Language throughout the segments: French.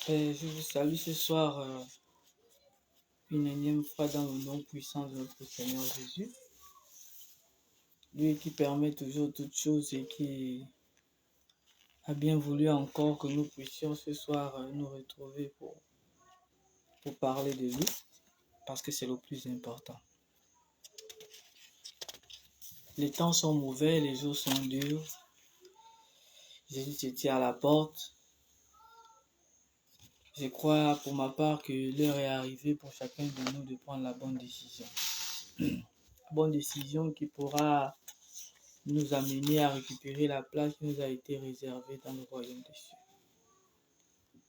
Je vous salue ce soir une énième fois dans le nom puissant de notre Seigneur Jésus. Lui qui permet toujours toutes choses et qui a bien voulu encore que nous puissions ce soir nous retrouver pour parler de lui, parce que c'est le plus important. Les temps sont mauvais, les jours sont durs. Jésus se tient à la porte. Je crois pour ma part que l'heure est arrivée pour chacun de nous de prendre la bonne décision. Bonne décision qui pourra nous amener à récupérer la place qui nous a été réservée dans le royaume des cieux.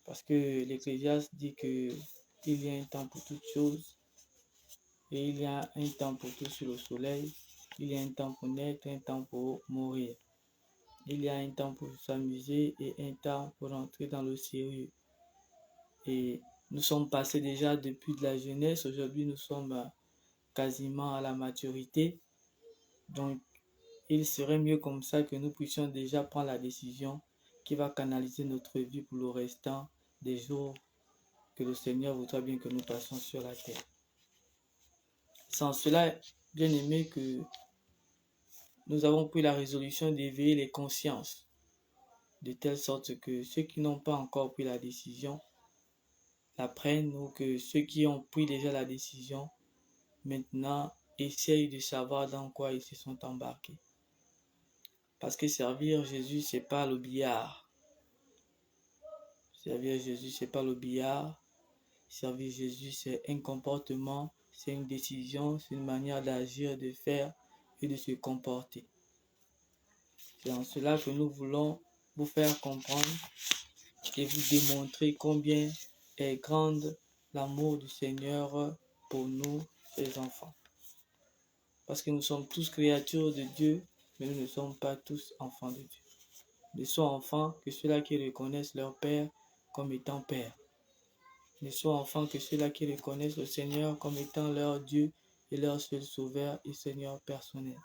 Parce que l'Ecclésiaste dit qu'il y a un temps pour toutes choses et il y a un temps pour tout sur le soleil. Il y a un temps pour naître, un temps pour mourir. Il y a un temps pour s'amuser et un temps pour entrer dans le sérieux. Et nous sommes passés déjà depuis de la jeunesse. Aujourd'hui, nous sommes quasiment à la maturité. Donc, il serait mieux comme ça que nous puissions déjà prendre la décision qui va canaliser notre vie pour le restant des jours que le Seigneur voudra bien que nous passions sur la terre. Sans cela, bien aimé, que nous avons pris la résolution d'éveiller les consciences, de telle sorte que ceux qui n'ont pas encore pris la décision la prennent, ou que ceux qui ont pris déjà la décision maintenant essayent de savoir dans quoi ils se sont embarqués. Parce que servir Jésus, c'est pas le billard. Servir Jésus, c'est pas le billard. Servir Jésus, c'est un comportement, c'est une décision, c'est une manière d'agir, de faire et de se comporter. C'est en cela que nous voulons vous faire comprendre et vous démontrer combien est grande l'amour du Seigneur pour nous, ses enfants. Parce que nous sommes tous créatures de Dieu, mais nous ne sommes pas tous enfants de Dieu. Ne sont enfants que ceux-là qui reconnaissent leur Père comme étant Père. Ne sont enfants que ceux-là qui reconnaissent le Seigneur comme étant leur Dieu et leur seul Sauveur et Seigneur personnel.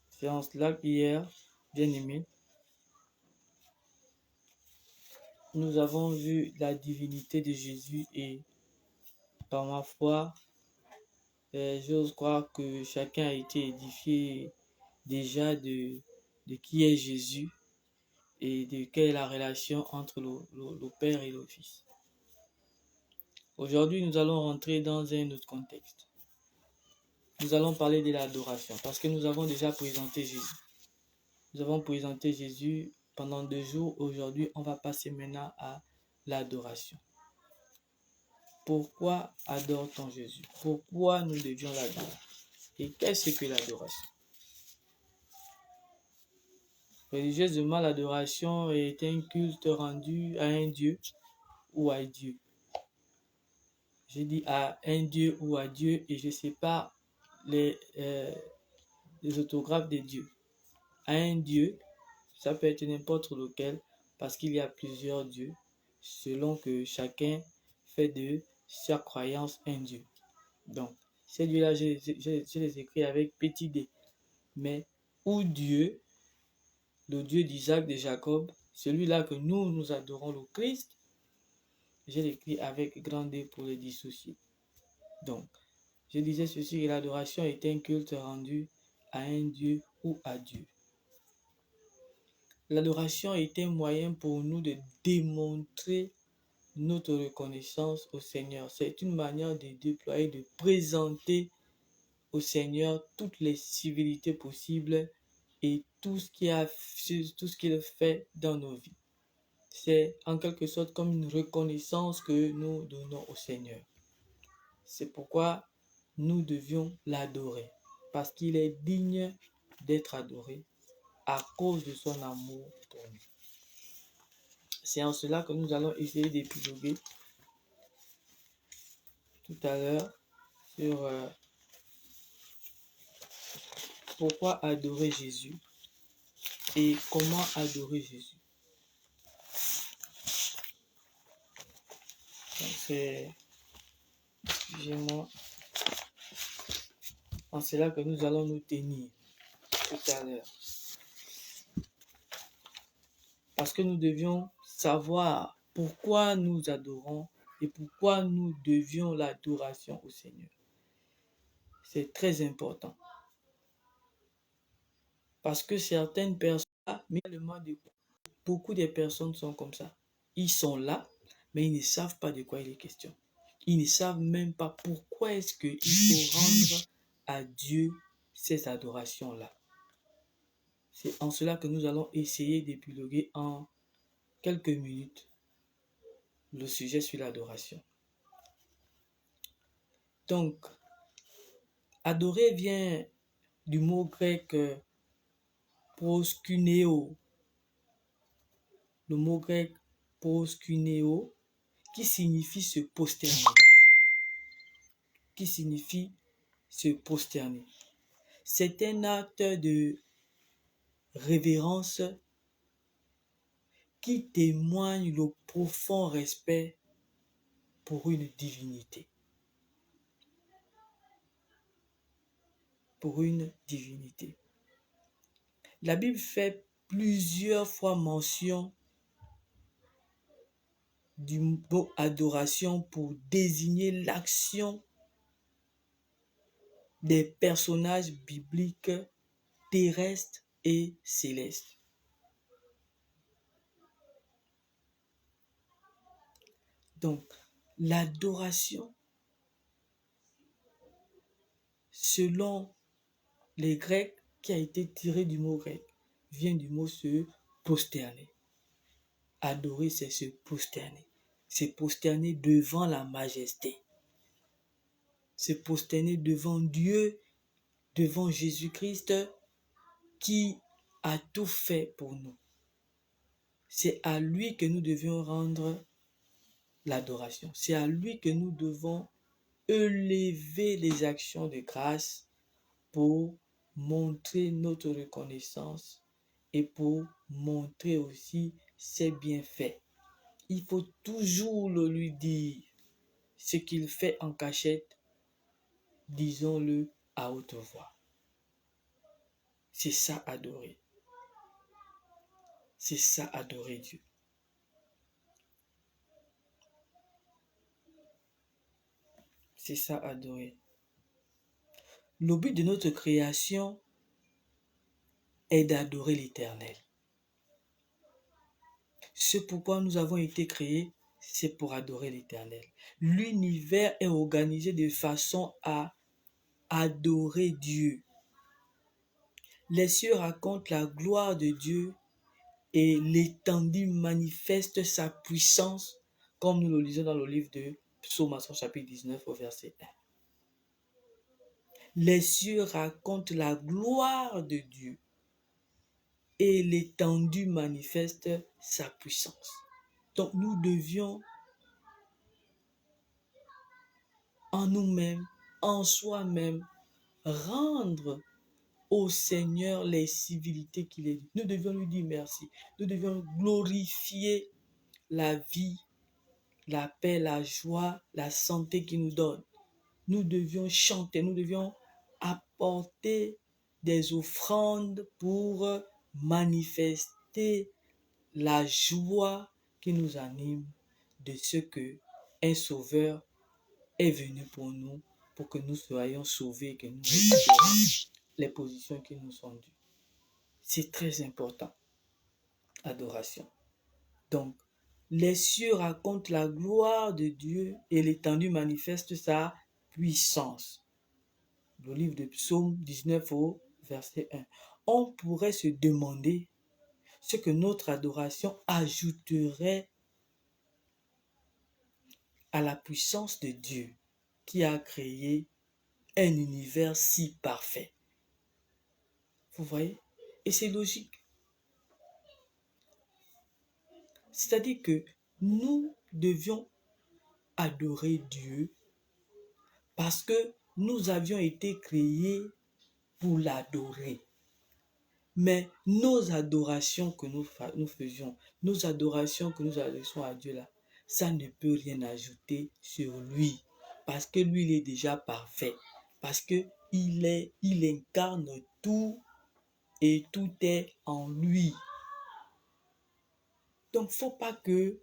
C'est en cela qu'hier, bien-aimés, nous avons vu la divinité de Jésus et par ma foi, j'ose croire que chacun a été édifié déjà de qui est Jésus et de quelle est la relation entre le Père et le Fils. Aujourd'hui, nous allons rentrer dans un autre contexte. Nous allons parler de l'adoration parce que nous avons déjà présenté Jésus. Nous avons présenté Jésus pendant 2 jours. Aujourd'hui, on va passer maintenant à l'adoration. Pourquoi adore-t-on Jésus? Pourquoi nous devions l'adorer? Et qu'est-ce que l'adoration? Religieusement, l'adoration est un culte rendu à un Dieu ou à Dieu. Je dis à un Dieu ou à Dieu et je sépare les autographes des dieux. À un Dieu, ça peut être n'importe lequel parce qu'il y a plusieurs dieux selon que chacun fait de sa croyance un Dieu. Donc, ces dieux-là, je les écris avec petit d. Mais ou Dieu, le Dieu d'Isaac, de Jacob, celui-là que nous adorons, le Christ, je l'écris avec grand D pour le dissocier. Donc, je disais ceci, que l'adoration est un culte rendu à un Dieu ou à Dieu. L'adoration est un moyen pour nous de démontrer notre reconnaissance au Seigneur. C'est une manière de déployer, de présenter au Seigneur toutes les civilités possibles et tout ce qu'il fait dans nos vies. C'est en quelque sorte comme une reconnaissance que nous donnons au Seigneur. C'est pourquoi nous devions l'adorer, parce qu'il est digne d'être adoré à cause de son amour pour nous. C'est en cela que nous allons essayer d'épiloguer tout à l'heure sur pourquoi adorer Jésus et comment adorer Jésus. Donc c'est vraiment en cela que nous allons nous tenir tout à l'heure. Parce que nous devions savoir pourquoi nous adorons et pourquoi nous devions l'adoration au Seigneur. C'est très important. Parce que certaines personnes, mais beaucoup de personnes sont comme ça. Ils sont là, mais ils ne savent pas de quoi il est question. Ils ne savent même pas pourquoi est-ce qu'il faut rendre à Dieu ces adorations-là. C'est en cela que nous allons essayer d'épiloguer en quelques minutes le sujet sur l'adoration. Donc, adorer vient du mot grec proskuneo. Le mot grec proskuneo qui signifie se prosterner. Qui signifie se prosterner. C'est un acte de révérence qui témoigne le profond respect pour une divinité. Pour une divinité. La Bible fait plusieurs fois mention du mot adoration pour désigner l'action des personnages bibliques terrestres et célestes. Donc, l'adoration, selon les Grecs, qui a été tiré du mot grec, vient du mot se prosterner. Adorer, c'est se prosterner. Se prosterner devant la majesté. Se prosterner devant Dieu, devant Jésus-Christ, qui a tout fait pour nous. C'est à lui que nous devions rendre l'adoration. C'est à lui que nous devons élever les actions de grâce pour montrer notre reconnaissance et pour montrer aussi ses bienfaits. Il faut toujours le lui dire. Ce qu'il fait en cachette, disons-le à haute voix. C'est ça adorer. C'est ça adorer Dieu. C'est ça adorer. Le but de notre création est d'adorer l'Éternel. Ce pourquoi nous avons été créés, c'est pour adorer l'Éternel. L'univers est organisé de façon à adorer Dieu. Les cieux racontent la gloire de Dieu et l'étendue manifeste sa puissance, comme nous le lisons dans le livre de Psaume, chapitre 19, au verset 1. Les cieux racontent la gloire de Dieu et l'étendue manifeste sa puissance. Donc nous devions en nous-mêmes, en soi-même, rendre au Seigneur les civilités qu'il est. Nous devions lui dire merci. Nous devions glorifier la vie, la paix, la joie, la santé qu'il nous donne. Nous devions chanter, nous devions apporter des offrandes pour manifester la joie qui nous anime de ce que un sauveur est venu pour nous, pour que nous soyons sauvés, que nous récupérions les positions qui nous sont dues. C'est très important. Adoration. Donc, les cieux racontent la gloire de Dieu et l'étendue manifeste sa puissance. Le livre de Psaume 19 au verset 1. On pourrait se demander ce que notre adoration ajouterait à la puissance de Dieu qui a créé un univers si parfait. Vous voyez? Et c'est logique. C'est-à-dire que nous devions adorer Dieu parce que nous avions été créés pour l'adorer. Mais nos adorations que nous faisions, nos adorations que nous adressons à Dieu là, ça ne peut rien ajouter sur lui. Parce que lui, il est déjà parfait. Parce que il incarne tout et tout est en lui. Donc, il ne faut pas que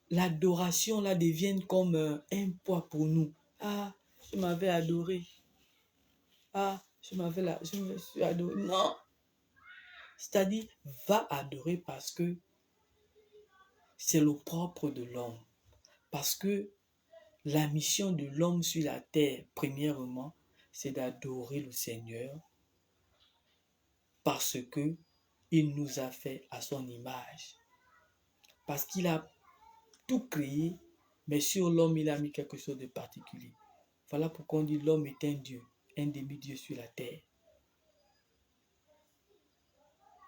l'adoration là devienne comme un poids pour nous. Ah, je m'avais adoré. Ah, je me suis adoré. Non. C'est-à-dire, va adorer parce que c'est le propre de l'homme. Parce que la mission de l'homme sur la terre, premièrement, c'est d'adorer le Seigneur parce que il nous a fait à son image. Parce qu'il a tout créé, mais sur l'homme, il a mis quelque chose de particulier. Voilà pourquoi on dit l'homme est un Dieu, un demi-dieu sur la terre.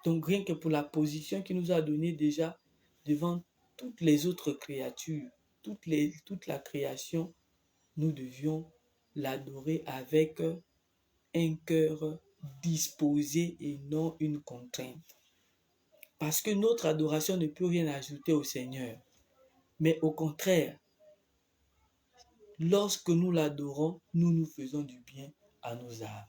Donc rien que pour la position qu'il nous a donnée déjà devant toutes les autres créatures, toute la création, nous devions l'adorer avec un cœur disposé et non une contrainte. Parce que notre adoration ne peut rien ajouter au Seigneur. Mais au contraire, lorsque nous l'adorons, nous nous faisons du bien à nos âmes.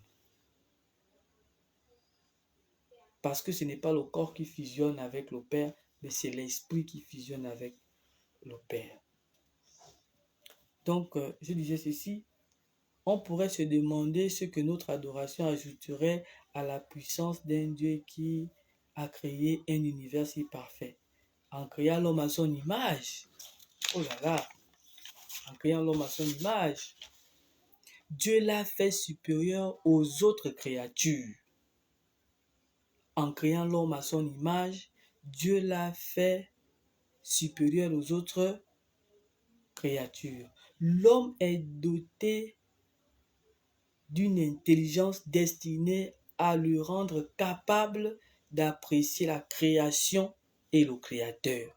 Parce que ce n'est pas le corps qui fusionne avec le Père, mais c'est l'esprit qui fusionne avec le Père. Donc, je disais ceci, on pourrait se demander ce que notre adoration ajouterait à la puissance d'un Dieu qui a créé un univers si parfait. En créant l'homme à son image, oh là là, en créant l'homme à son image, Dieu l'a fait supérieur aux autres créatures. En créant l'homme à son image, Dieu l'a fait supérieur aux autres créatures. L'homme est doté d'une intelligence destinée à le rendre capable d'apprécier la création et le créateur.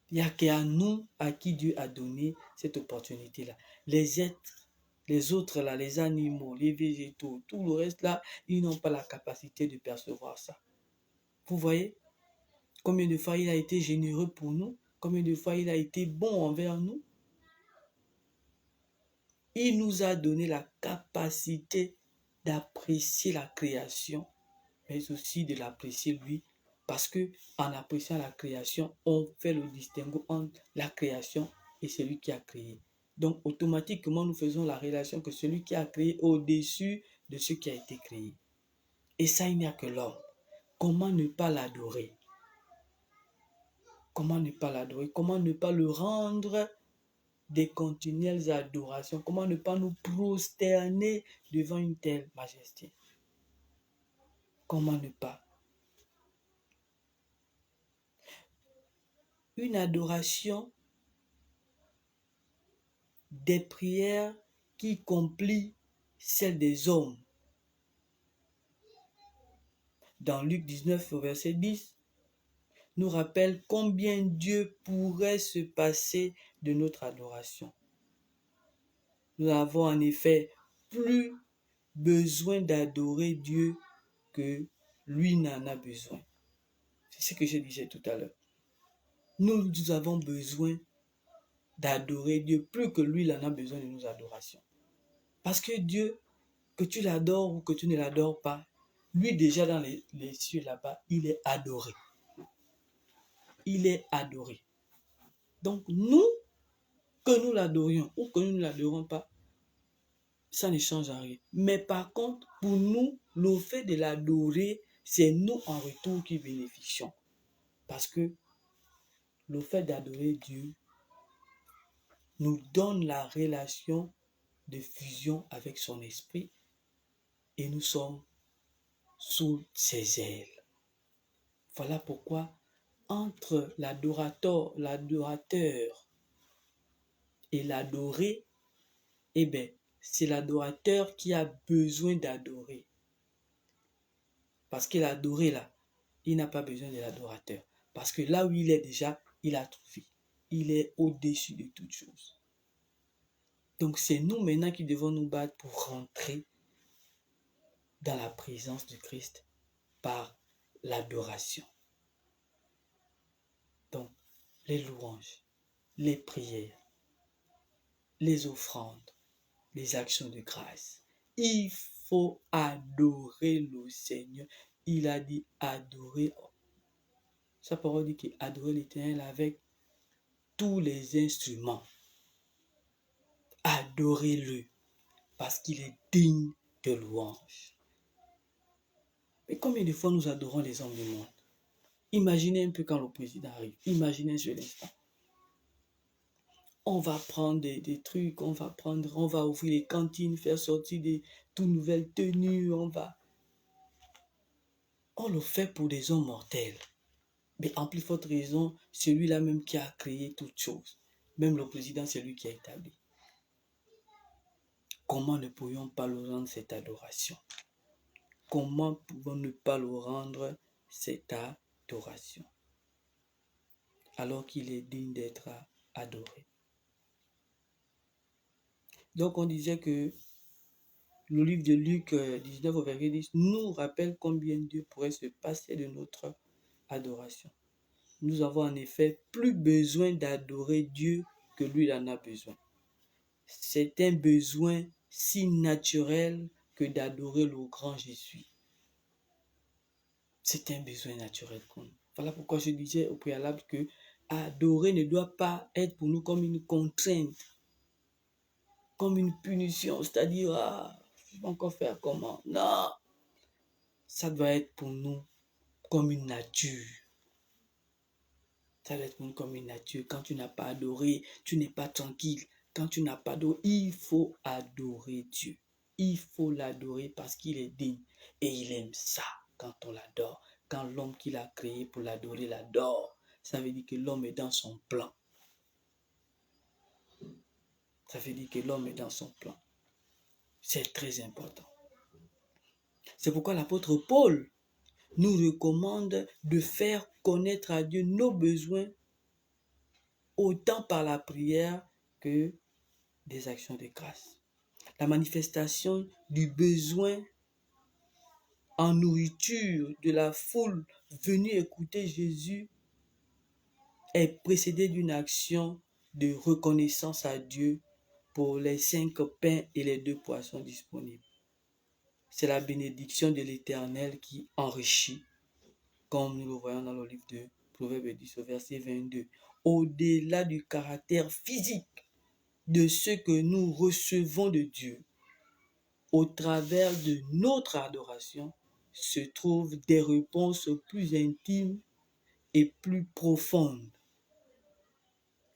Il n'y a qu'à nous à qui Dieu a donné cette opportunité-là. Les êtres, les autres là, les animaux, les végétaux, tout le reste là, ils n'ont pas la capacité de percevoir ça. Vous voyez combien de fois il a été généreux pour nous, combien de fois il a été bon envers nous. Il nous a donné la capacité d'apprécier la création, mais aussi de l'apprécier lui, parce que en appréciant la création, on fait le distinguo entre la création et celui qui a créé. Donc automatiquement, nous faisons la relation que celui qui a créé est au-dessus de ce qui a été créé. Et ça, il n'y a que l'homme. Comment ne pas l'adorer? Comment ne pas l'adorer? Comment ne pas le rendre des continuelles adorations? Comment ne pas nous prosterner devant une telle majesté? Comment ne pas? Une adoration des prières qui complient celles des hommes. Dans Luc 19, verset 10, nous rappelle combien Dieu pourrait se passer de notre adoration. Nous avons en effet plus besoin d'adorer Dieu que lui n'en a besoin. C'est ce que je disais tout à l'heure. Nous avons besoin d'adorer Dieu plus que lui n'en a besoin de nos adorations. Parce que Dieu, que tu l'adores ou que tu ne l'adores pas, lui déjà dans les cieux là-bas, il est adoré. Il est adoré. Donc nous, que nous l'adorions ou que nous ne l'adorons pas, ça ne change rien. Mais par contre, pour nous, le fait de l'adorer, c'est nous en retour qui bénéficions. Parce que le fait d'adorer Dieu nous donne la relation de fusion avec son esprit et nous sommes sous ses ailes. Voilà pourquoi entre l'adorateur et l'adoré, eh bien, c'est l'adorateur qui a besoin d'adorer. Parce que l'adoré là, il n'a pas besoin de l'adorateur. Parce que là où il est déjà, il a trouvé. Il est au-dessus de toutes choses. Donc c'est nous maintenant qui devons nous battre pour rentrer dans la présence de Christ par l'adoration. Donc, les louanges, les prières, les offrandes, les actions de grâce. Il faut adorer le Seigneur. Il a dit adorer Sa parole dit qu'adorer l'Éternel avec tous les instruments. Adorez-le parce qu'il est digne de louange. Mais combien de fois nous adorons les hommes du monde? Imaginez un peu quand le président arrive. Imaginez sur l'instant. On va prendre des trucs, on va ouvrir les cantines, faire sortir des toutes nouvelles tenues, on le fait pour des hommes mortels. Mais en plus forte raison, celui-là même qui a créé toutes choses. Même le président, c'est lui qui a établi. Comment ne pourrions pas lui rendre cette adoration? Comment pouvons ne pas lui rendre cette adoration? Alors qu'il est digne d'être adoré. Donc on disait que le livre de Luc 19 au verset 10 nous rappelle combien Dieu pourrait se passer de notre adoration. Nous avons en effet plus besoin d'adorer Dieu que lui en a besoin. C'est un besoin si naturel que d'adorer le grand Jésus. C'est un besoin naturel pour nous. Voilà pourquoi je disais au préalable que adorer ne doit pas être pour nous comme une contrainte, comme une punition, c'est-à-dire, je vais encore faire comment? Non, ça doit être pour nous comme une nature. Ça doit être pour nous comme une nature. Quand tu n'as pas adoré, tu n'es pas tranquille. Quand tu n'as pas adoré, il faut adorer Dieu. Il faut l'adorer parce qu'il est digne. Et il aime ça quand on l'adore. Quand l'homme qu'il a créé pour l'adorer l'adore, ça veut dire que l'homme est dans son plan. Ça veut dire que l'homme est dans son plan. C'est très important. C'est pourquoi l'apôtre Paul nous recommande de faire connaître à Dieu nos besoins autant par la prière que des actions de grâce. La manifestation du besoin en nourriture de la foule venue écouter Jésus est précédée d'une action de reconnaissance à Dieu pour les 5 pains et les 2 poissons disponibles. C'est la bénédiction de l'Éternel qui enrichit, comme nous le voyons dans le livre de Proverbes 10 au verset 22. Au-delà du caractère physique de ce que nous recevons de Dieu, au travers de notre adoration, se trouvent des réponses plus intimes et plus profondes.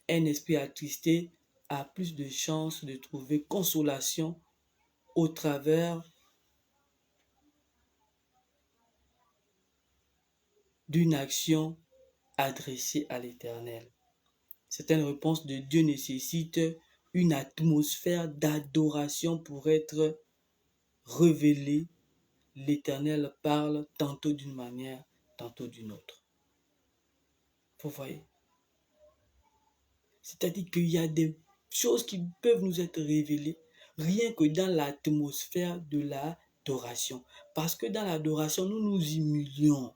Un esprit attristé a plus de chances de trouver consolation au travers d'une action adressée à l'Éternel. Certaines réponses de Dieu nécessitent une atmosphère d'adoration pour être révélée. L'Éternel parle tantôt d'une manière, tantôt d'une autre. Vous voyez? C'est-à-dire qu'il y a des choses qui peuvent nous être révélées rien que dans l'atmosphère de l'adoration. Parce que dans l'adoration, nous nous humilions.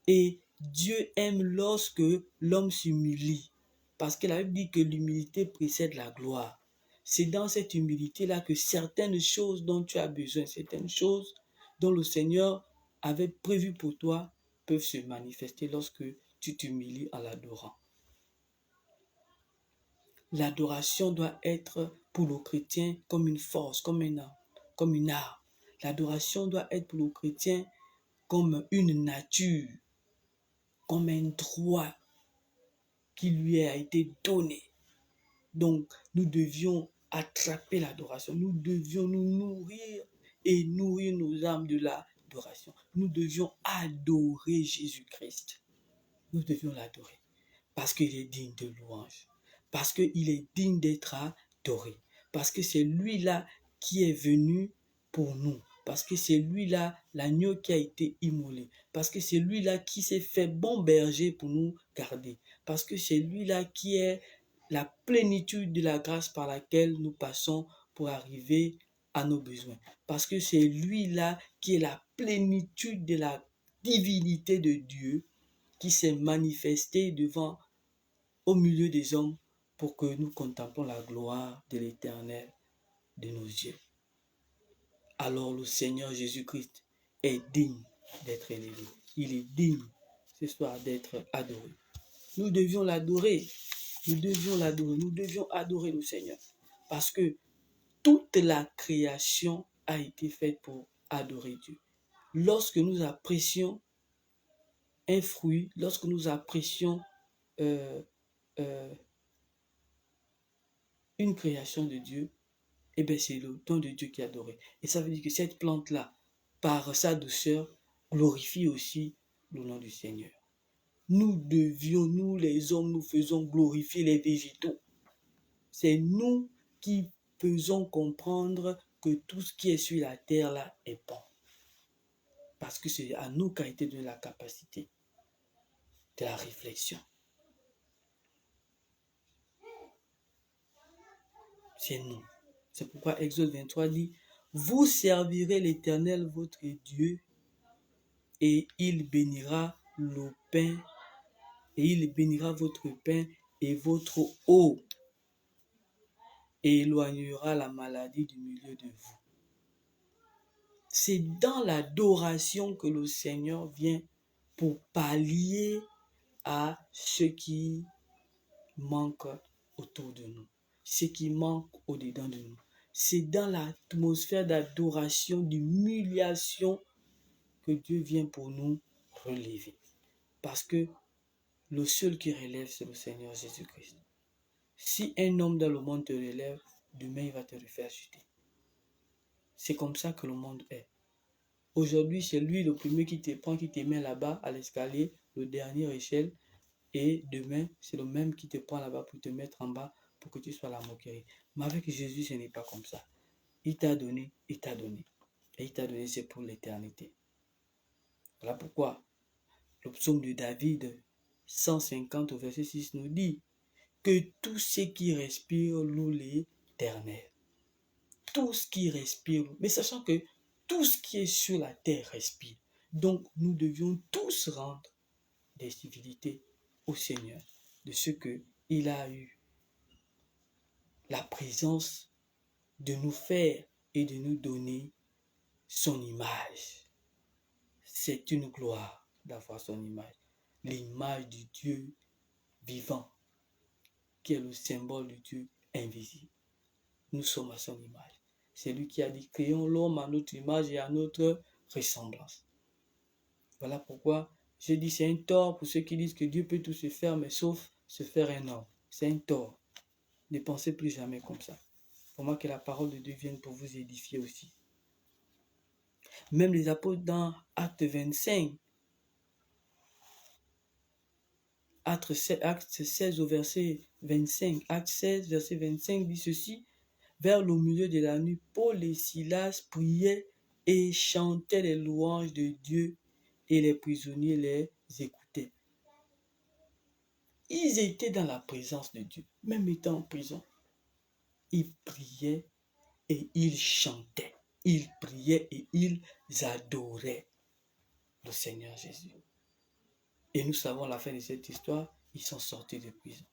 Et Dieu aime lorsque l'homme s'humilie. Parce que la Bible dit que l'humilité précède la gloire. C'est dans cette humilité-là que certaines choses dont tu as besoin, certaines choses dont le Seigneur avait prévu pour toi, peuvent se manifester lorsque tu t'humilies en l'adorant. L'adoration doit être pour le chrétien comme une force, comme une arme. L'adoration doit être pour le chrétien comme une nature, comme un droit qui lui a été donné. Donc, nous devions attraper l'adoration. Nous devions nous nourrir et nourrir nos âmes de l'adoration. Nous devions adorer Jésus-Christ. Nous devions l'adorer parce qu'il est digne de louange. Parce qu'il est digne d'être adoré. Parce que c'est lui-là qui est venu pour nous. Parce que c'est lui-là, l'agneau qui a été immolé. Parce que c'est lui-là qui s'est fait bon berger pour nous garder. Parce que c'est lui-là qui est la plénitude de la grâce par laquelle nous passons pour arriver à nos besoins. Parce que c'est lui-là qui est la plénitude de la divinité de Dieu qui s'est manifesté au milieu des hommes pour que nous contemplons la gloire de l'Éternel de nos yeux. Alors le Seigneur Jésus-Christ est digne d'être élevé. Il est digne ce soir d'être adoré. Nous devions l'adorer. Nous devions l'adorer. Nous devions adorer le Seigneur. Parce que toute la création a été faite pour adorer Dieu. Lorsque nous apprécions un fruit, lorsque nous apprécions une création de Dieu, eh bien c'est le don de Dieu qui est adoré. Et ça veut dire que cette plante-là, par sa douceur, glorifie aussi le nom du Seigneur. Nous devions, nous les hommes, nous faisons glorifier les végétaux. C'est nous qui faisons comprendre que tout ce qui est sur la terre là est bon. Parce que c'est à nous qu'a été donnée la capacité de la réflexion. C'est nous. C'est pourquoi Exode 23 dit, vous servirez l'Éternel votre Dieu et il bénira le pain et il bénira votre pain et votre eau et éloignera la maladie du milieu de vous. C'est dans l'adoration que le Seigneur vient pour pallier à ce qui manque autour de nous, ce qui manque au-dedans de nous. C'est dans l'atmosphère d'adoration, d'humiliation que Dieu vient pour nous relever. Parce que le seul qui relève, c'est le Seigneur Jésus-Christ. Si un homme dans le monde te relève, demain il va te refaire chuter. C'est comme ça que le monde est. Aujourd'hui, c'est lui le premier qui te prend, qui te met là-bas à l'escalier, le dernier échelle. Et demain, c'est le même qui te prend là-bas pour te mettre en bas, pour que tu sois la moquerie. Mais avec Jésus, ce n'est pas comme ça. Il t'a donné, il t'a donné. Et il t'a donné, c'est pour l'éternité. Voilà pourquoi le psaume de David, 150 au verset 6, nous dit que tout ce qui respire loue l'Éternel. Tout ce qui respire, mais sachant que tout ce qui est sur la terre respire. Donc, nous devions tous rendre des civilités au Seigneur de ce qu'il a eu la présence de nous faire et de nous donner son image. C'est une gloire d'avoir son image. L'image du Dieu vivant, qui est le symbole du Dieu invisible. Nous sommes à son image. C'est lui qui a dit, créons l'homme à notre image et à notre ressemblance. Voilà pourquoi je dis c'est un tort pour ceux qui disent que Dieu peut tout se faire, mais sauf se faire un homme. C'est un tort. Ne pensez plus jamais comme ça. Pour moi que la parole de Dieu vienne pour vous édifier aussi. Même les apôtres dans Acte 25, Acte 16 au verset 25, Acte 16 verset 25 dit ceci, vers le milieu de la nuit, Paul et Silas priaient et chantaient les louanges de Dieu et les prisonniers les écoutaient. Ils étaient dans la présence de Dieu, même étant en prison. Ils priaient et ils chantaient. Ils priaient et ils adoraient le Seigneur Jésus. Et nous savons la fin de cette histoire, ils sont sortis de prison.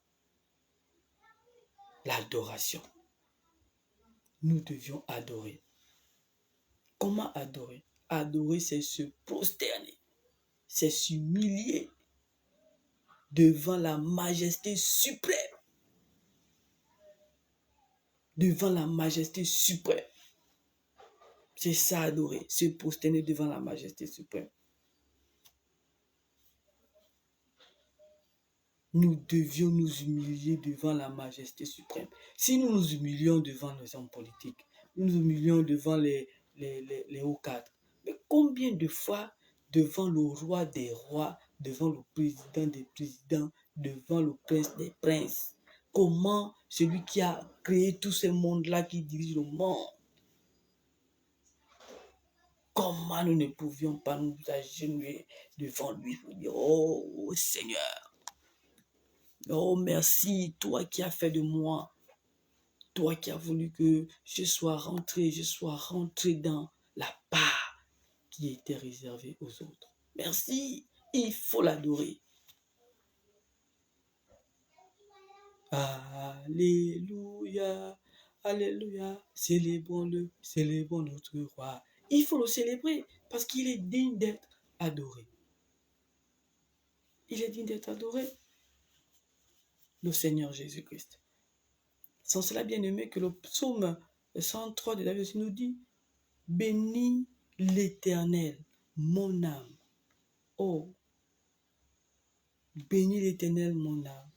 L'adoration. Nous devions adorer. Comment adorer? Adorer, c'est se prosterner, c'est s'humilier devant la majesté suprême. Devant la majesté suprême. C'est ça adorer, se prosterner devant la majesté suprême. Nous devions nous humilier devant la majesté suprême. Si nous nous humilions devant les hommes politiques, nous nous humilions devant les hauts cadres, mais combien de fois devant le roi des rois, devant le président des présidents, devant le prince des princes, comment celui qui a créé tout ce monde-là, qui dirige le monde, comment nous ne pouvions pas nous agenouiller devant lui pour dire, oh Seigneur, oh merci, toi qui as fait de moi, toi qui as voulu que je sois rentré dans la part qui était réservée aux autres. Merci, il faut l'adorer. Alléluia, alléluia, célébrons notre roi. Il faut le célébrer parce qu'il est digne d'être adoré. Il est digne d'être adoré. Le Seigneur Jésus-Christ. Sans cela, bien aimé, que le psaume 103 de David nous dit, bénis l'Éternel, mon âme. Oh, bénis l'Éternel, mon âme.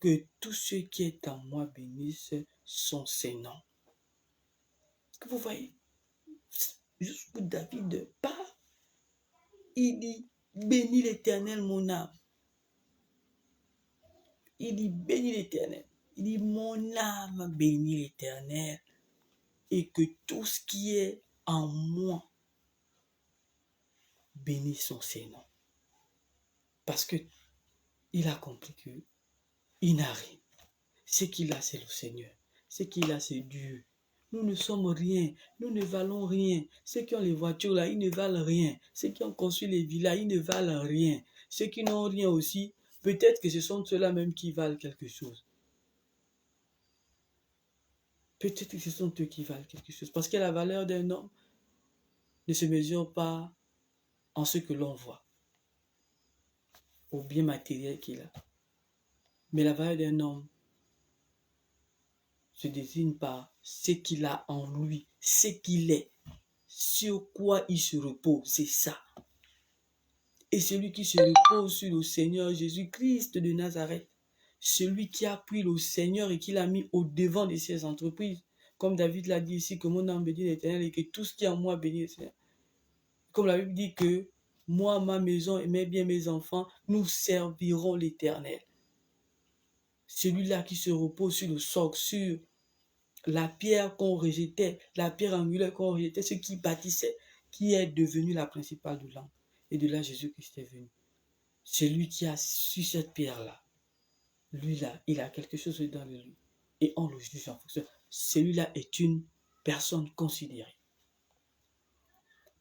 Que tout ce qui est en moi bénisse son Saint-Nom. Que vous voyez, jusqu'où David part, il dit, bénis l'Éternel, mon âme. Il dit, bénis l'Éternel. Il dit, mon âme bénit l'Éternel. Et que tout ce qui est en moi bénisse son Saint-Nom. Parce que il a compris qu'il n'a rien. Ce qu'il a, c'est le Seigneur. Ce qu'il a, c'est Dieu. Nous ne sommes rien. Nous ne valons rien. Ceux qui ont les voitures là, ils ne valent rien. Ceux qui ont construit les villas, ils ne valent rien. Ceux qui n'ont rien aussi, peut-être que ce sont ceux-là même qui valent quelque chose. Peut-être que ce sont eux qui valent quelque chose. Parce que la valeur d'un homme ne se mesure pas en ce que l'on voit, au bien matériel qu'il a. Mais la valeur d'un homme se désigne par ce qu'il a en lui, ce qu'il est, sur quoi il se repose, c'est ça. Et celui qui se repose sur le Seigneur Jésus-Christ de Nazareth, celui qui a pris le Seigneur et qui l'a mis au devant de ses entreprises, comme David l'a dit ici, que mon âme bénit l'Éternel et que tout ce qui est en moi bénit le Seigneur. Comme la Bible dit que moi, ma maison et mes enfants, nous servirons l'Éternel. Celui-là qui se repose sur le socle, sur la pierre qu'on rejetait, la pierre angulaire qu'on rejetait, ce qui bâtissait, qui est devenu la principale de l'âme. Et de là, Jésus-Christ est venu. Celui qui a su cette pierre-là, lui-là, il a quelque chose dans lui. Et on le juge en fonction. Celui-là est une personne considérée.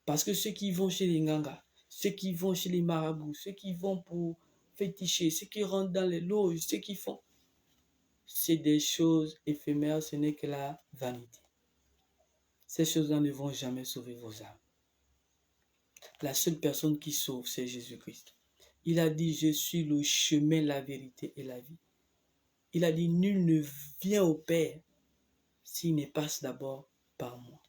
Parce que ceux qui vont chez les Nganga, ceux qui vont chez les marabouts, ceux qui vont pour féticher, ceux qui rentrent dans les loges, ceux qui font, c'est des choses éphémères, ce n'est que la vanité. Ces choses-là ne vont jamais sauver vos âmes. La seule personne qui sauve, c'est Jésus-Christ. Il a dit, je suis le chemin, la vérité et la vie. Il a dit, nul ne vient au Père s'il ne passe d'abord par moi.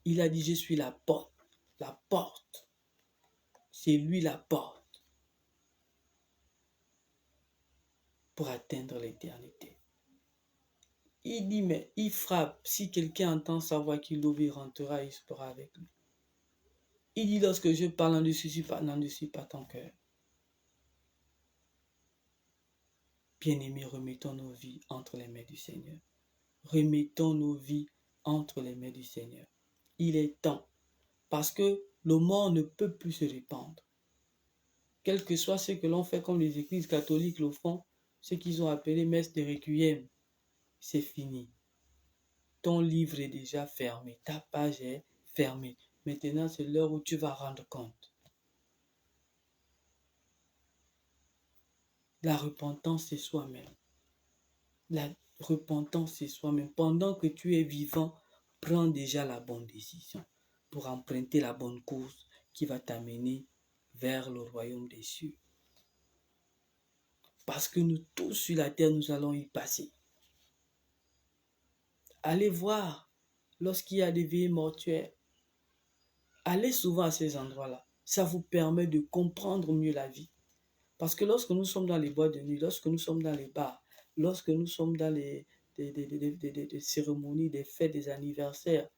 Il a dit, je suis la porte. La porte. C'est lui la porte pour atteindre l'éternité. Il dit, mais il frappe. Si quelqu'un entend sa voix qu'il ouvre, il rentrera, il sera avec lui. Il dit, lorsque je parle, n'en dessus pas ton cœur. Bien-aimés, remettons nos vies entre les mains du Seigneur. Remettons nos vies entre les mains du Seigneur. Il est temps, parce que le mort ne peut plus se répandre. Quel que soit ce que l'on fait, comme les églises catholiques le font, ce qu'ils ont appelé messe de requiem, c'est fini. Ton livre est déjà fermé, ta page est fermée. Maintenant, c'est l'heure où tu vas rendre compte. La repentance, c'est soi-même. La repentance, c'est soi-même. Pendant que tu es vivant, prends déjà la bonne décision pour emprunter la bonne course qui va t'amener vers le royaume des cieux. Parce que nous tous sur la terre, nous allons y passer. Allez voir lorsqu'il y a des veillées mortuaires. Allez souvent à ces endroits-là. Ça vous permet de comprendre mieux la vie. Parce que lorsque nous sommes dans les boîtes de nuit, lorsque nous sommes dans les bars, lorsque nous sommes dans des cérémonies, des fêtes, des anniversaires,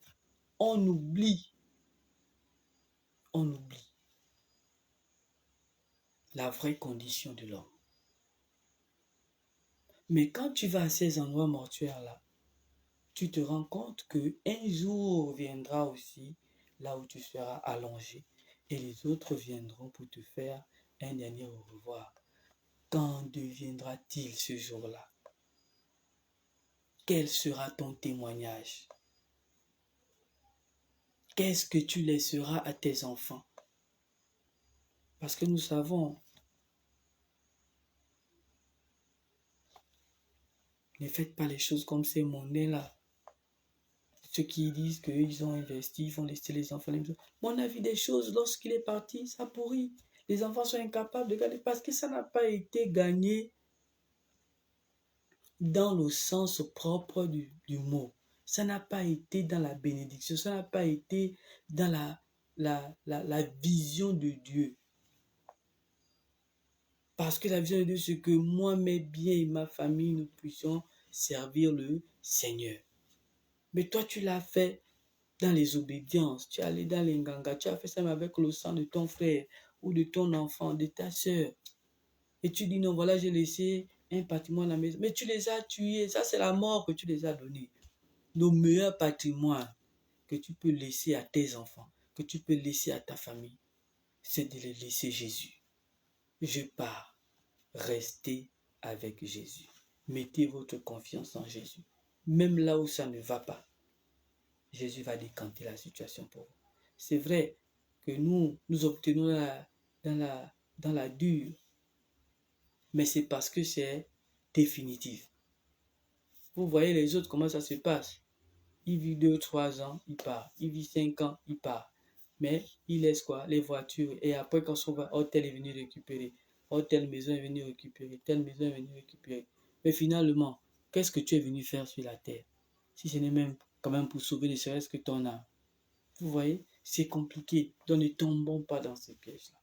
on oublie la vraie condition de l'homme. Mais quand tu vas à ces endroits mortuaires-là, tu te rends compte qu'un jour viendra aussi là où tu seras allongé et les autres viendront pour te faire un dernier au revoir. Quand deviendra-t-il ce jour-là? Quel sera ton témoignage? Qu'est-ce que tu laisseras à tes enfants? Parce que nous savons, ne faites pas les choses comme ces monnaies-là. Ceux qui disent qu'ils ont investi, ils vont laisser les enfants. Mon avis des choses, lorsqu'il est parti, ça pourrit. Les enfants sont incapables de garder parce que ça n'a pas été gagné dans le sens propre du mot. Ça n'a pas été dans la bénédiction, ça n'a pas été dans la vision de Dieu. Parce que la vision de Dieu, c'est que moi, mes biens et ma famille, nous puissions servir le Seigneur. Mais toi, tu l'as fait dans les obédiences, tu es allé dans les ngangas, tu as fait ça avec le sang de ton frère ou de ton enfant, de ta soeur. Et tu dis non, voilà, j'ai laissé un patrimoine à la maison. Mais tu les as tués, ça c'est la mort que tu les as donnés. Le meilleur patrimoine que tu peux laisser à tes enfants, que tu peux laisser à ta famille, c'est de les laisser Jésus. Je pars, restez avec Jésus. Mettez votre confiance en Jésus. Même là où ça ne va pas, Jésus va décanter la situation pour vous. C'est vrai que nous obtenons dans la dure, mais c'est parce que c'est définitif. Vous voyez les autres, comment ça se passe. Il vit 2 ou 3 ans, il part. Il vit 5 ans, il part. Mais il laisse quoi? Les voitures. Et après, quand son hôtel est venu récupérer, telle maison est venue récupérer, telle maison est venue récupérer. Mais finalement, qu'est-ce que tu es venu faire sur la terre? Si ce n'est même quand même pour sauver ne serait-ce que ton âme. Vous voyez, c'est compliqué. Donc ne tombons pas dans ces pièges-là.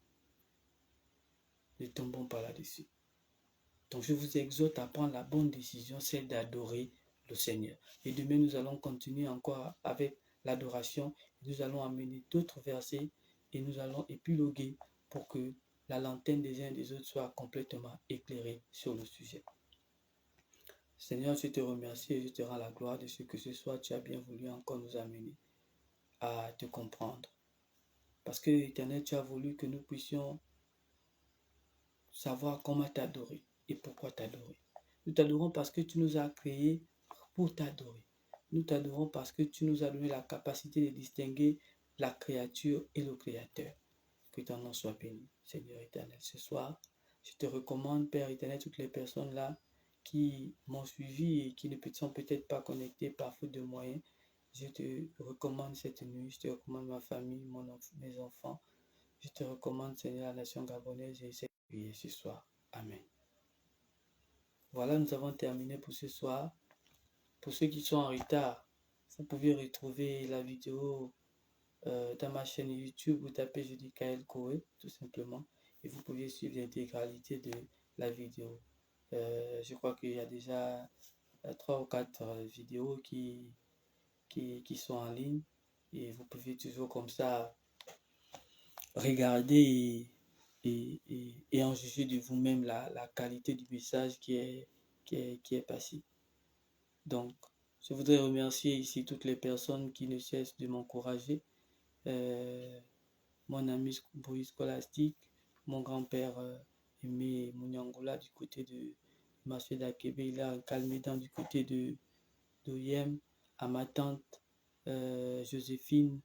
Ne tombons pas là-dessus. Donc je vous exhorte à prendre la bonne décision, celle d'adorer le Seigneur. Et demain, nous allons continuer encore avec l'adoration. Nous allons amener d'autres versets et nous allons épiloguer pour que la lanterne des uns et des autres soit complètement éclairée sur le sujet. Seigneur, je te remercie et je te rends la gloire de ce que ce soir tu as bien voulu encore nous amener à te comprendre. Parce que, Éternel, tu as voulu que nous puissions savoir comment t'adorer et pourquoi t'adorer. Nous t'adorons parce que tu nous as créés pour t'adorer. Nous t'adorons parce que tu nous as donné la capacité de distinguer la créature et le Créateur. Que ton nom soit béni, Seigneur éternel. Ce soir, je te recommande, Père éternel, toutes les personnes là qui m'ont suivi et qui ne sont peut-être pas connectées par faute de moyens. Je te recommande cette nuit, je te recommande ma famille, mes enfants. Je te recommande, Seigneur, la nation gabonaise et essaie de prier ce soir. Amen. Voilà, nous avons terminé pour ce soir. Pour ceux qui sont en retard, vous pouvez retrouver la vidéo dans ma chaîne YouTube. Vous tapez Jeudi Kael Koé, tout simplement. Et vous pouvez suivre l'intégralité de la vidéo. Je crois qu'il y a déjà 3 ou 4 vidéos qui sont en ligne. Et vous pouvez toujours comme ça regarder et en juger de vous-même la qualité du message qui est passé. Donc, je voudrais remercier ici toutes les personnes qui ne cessent de m'encourager. Mon ami Bruy Scolastique, mon grand-père Aimé Mouniangola du côté de Marché d'Akebe, il a Calmédan du côté de d'Oyem, à ma tante Joséphine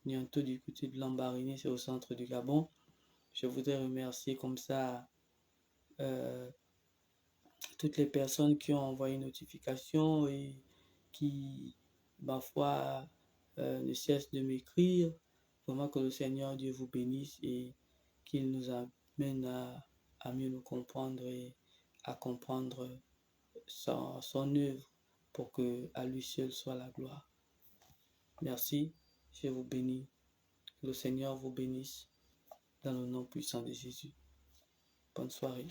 Nianto du côté de Lambaréné, c'est au centre du Gabon. Je voudrais remercier comme ça toutes les personnes qui ont envoyé une notification et qui, ma foi, ne cessent de m'écrire. Vraiment que le Seigneur Dieu vous bénisse et qu'il nous amène à mieux nous comprendre et à comprendre son œuvre pour que à lui seul soit la gloire. Merci, je vous bénis. Que le Seigneur vous bénisse dans le nom puissant de Jésus. Bonne soirée.